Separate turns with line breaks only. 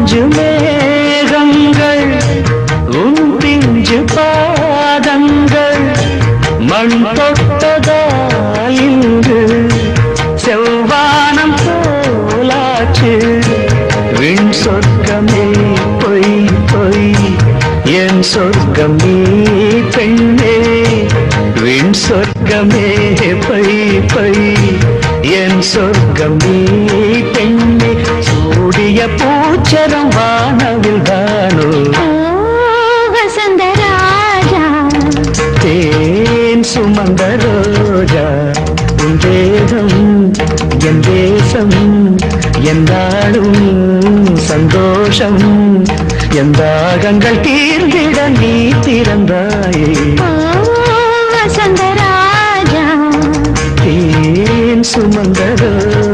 மஞ்சு மேகங்கள் உன் பிஞ்சு பாதங்கள் மண் தொட்டதால் இன்று செவ்வானம் போலாச்சு விண் சொர்க்கமே பொய் பொய் என் சொர்க்கமே பெண்ணே விண் சொர்க்கமே பொய் பொய் என் சொர்க்கமே பெண்ணே சூடிய பூச்சரம் வானவில் தானோ
வசந்த ராஜா
தேன் சுமந்த ரோஜா உன் தேகம் என் தேசம் எந்தாடும் சந்தோஷம் எந்தாகங்கள் தீர்ந்திட நீ திறந்தாயே
வசந்த ராஜா
தேன் சுமந்த ரோஜா